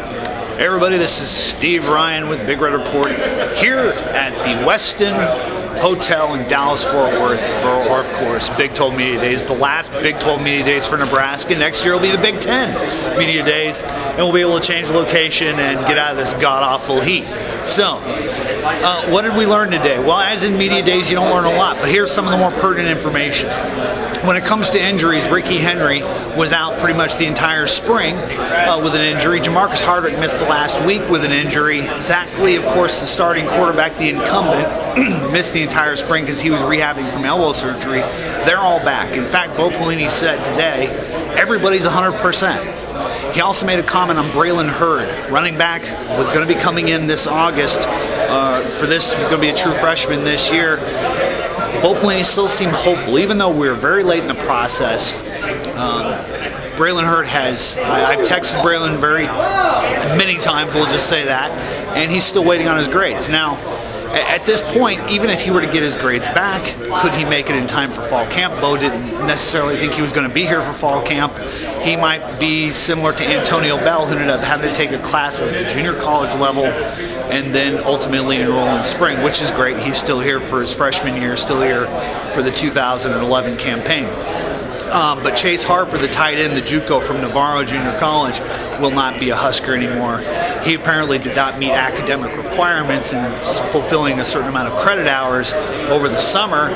Hey everybody, this is Steve Ryan with Big Red Report here at the Westin Hotel in Dallas-Fort Worth for our, of course, Big 12 Media Days, the last Big 12 Media Days for Nebraska. Next year will be the Big 10 Media Days, and we'll be able to change location and get out of this god-awful heat. So, what did we learn today? Well, as in Media Days, you don't learn a lot, but here's some of the more pertinent information. When it comes to injuries, Ricky Henry was out pretty much the entire spring with an injury. Jamarcus Hardwick missed the last week with an injury. Zach Flea, of course, the starting quarterback, the incumbent, missed the entire spring because he was rehabbing from elbow surgery. They're all back. In fact, Bo Pelini said today, everybody's 100%. He also made a comment on Braylon Hurd. Running back was going to be coming in this August. For this, he's going to be a true freshman this year. Bo Pelini still seemed hopeful, even though we were very late in the process. Braylon Hurd has, I've texted Braylon many times, we'll just say that, and he's still waiting on his grades. Now, at this point, even if he were to get his grades back, could he make it in time for fall camp? Bo didn't necessarily think he was going to be here for fall camp. He might be similar to Antonio Bell, who ended up having to take a class at the junior college level and then ultimately enroll in spring, which is great. He's still here for his freshman year, still here for the 2011 campaign. But Chase Harper, the tight end, the JUCO from Navarro Junior College, will not be a Husker anymore. He apparently did not meet academic requirements in fulfilling a certain amount of credit hours over the summer,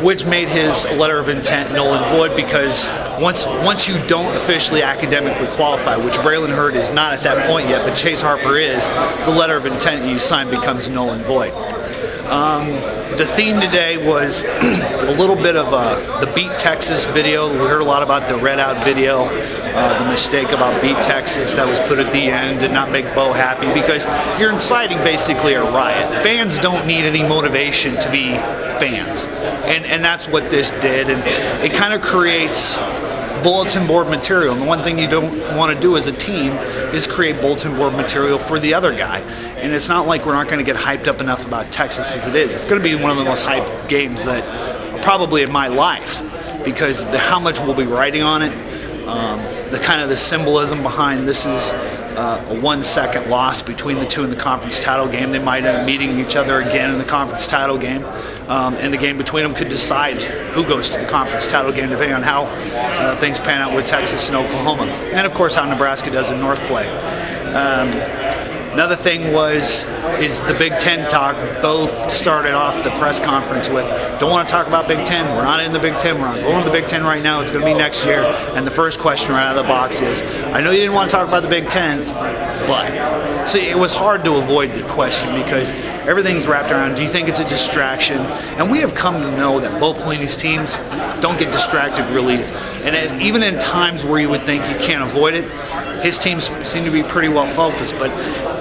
which made his letter of intent null and void, because once you don't officially academically qualify, which Braylon Hurd is not at that point yet, but Chase Harper is, the letter of intent you sign becomes null and void. The theme today was a little bit of the Beat Texas video. We heard a lot about the Red Out video, the mistake about Beat Texas that was put at the end did not make Bo happy, because you're inciting basically a riot. Fans don't need any motivation to be fans, and that's what this did, and it kind of creates bulletin board material. And the one thing you don't want to do as a team is create bulletin board material for the other guy. And it's not like we're not going to get hyped up enough about Texas as it is. It's going to be one of the most hyped games that probably in my life, because how much we'll be writing on it, the kind of the symbolism behind this is a 1 second loss between the two in the conference title game. They might end up meeting each other again in the conference title game. And the game between them could decide who goes to the conference title game, depending on how things pan out with Texas and Oklahoma. And of course how Nebraska does in North play. Another thing is the Big Ten talk. Bo started off the press conference with, don't want to talk about Big Ten. We're not in the Big Ten. We're not going to the Big Ten right now. It's going to be next year. And the first question right out of the box is, I know you didn't want to talk about the Big Ten, but. See, it was hard to avoid the question because everything's wrapped around, do you think it's a distraction? And we have come to know that Bo Pelini's teams don't get distracted real easy. And even in times where you would think you can't avoid it, his teams seem to be pretty well focused. But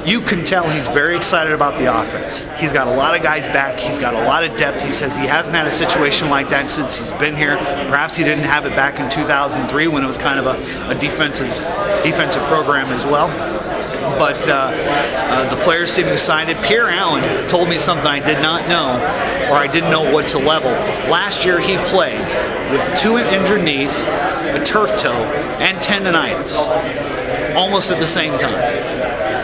you can tell he's very excited about the offense. He's got a lot of guys back. He's got a lot of depth. He says he hasn't had a situation like that since he's been here. Perhaps he didn't have it back in 2003 when it was kind of a defensive program as well. But the players seem excited. Pierre Allen told me something I did not know, or I didn't know what to level. Last year he played with 2 injured knees, a turf toe, and tendonitis, almost at the same time.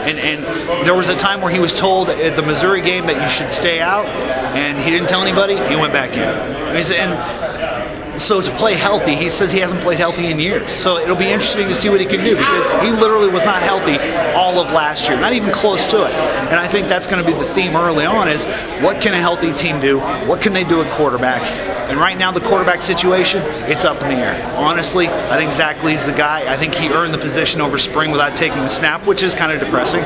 And there was a time where he was told at the Missouri game that you should stay out, and he didn't tell anybody. He went back in. And so to play healthy, he says he hasn't played healthy in years. So it'll be interesting to see what he can do, because he literally was not healthy all of last year, not even close to it. And I think that's going to be the theme early on is, what can a healthy team do? What can they do at quarterback? And right now the quarterback situation, it's up in the air. Honestly, I think Zach Lee's the guy. I think he earned the position over spring without taking the snap, which is kind of depressing.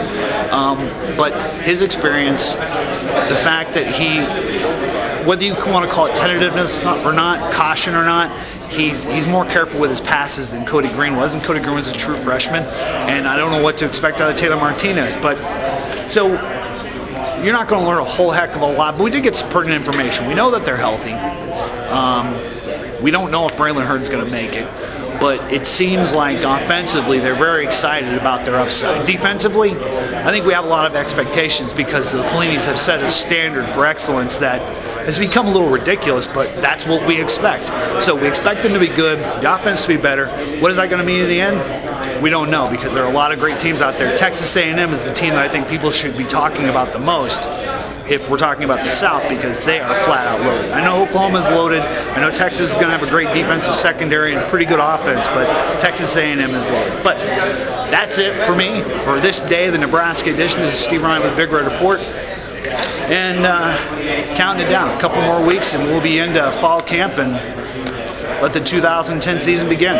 But his experience, the fact that he, whether you want to call it tentativeness or not, caution or not, he's more careful with his passes than Cody Green was, and Cody Green was a true freshman, and I don't know what to expect out of Taylor Martinez. But so you're not going to learn a whole heck of a lot, but we did get some pertinent information. We know that they're healthy. We don't know if Braylon Hurd's going to make it, but it seems like offensively they're very excited about their upside. Defensively, I think we have a lot of expectations because the Pelinis have set a standard for excellence that has become a little ridiculous, but that's what we expect. So we expect them to be good, the offense to be better. What is that going to mean in the end? We don't know, because there are a lot of great teams out there. Texas A&M is the team that I think people should be talking about the most if we're talking about the South, because they are flat out loaded. I know Oklahoma's loaded. I know Texas is going to have a great defensive secondary and pretty good offense, but Texas A&M is loaded. But that's it for me for this day, the Nebraska edition. This is Steve Ryan with Big Red Report. And counting it down, a couple more weeks and we'll be into fall camp and let the 2010 season begin.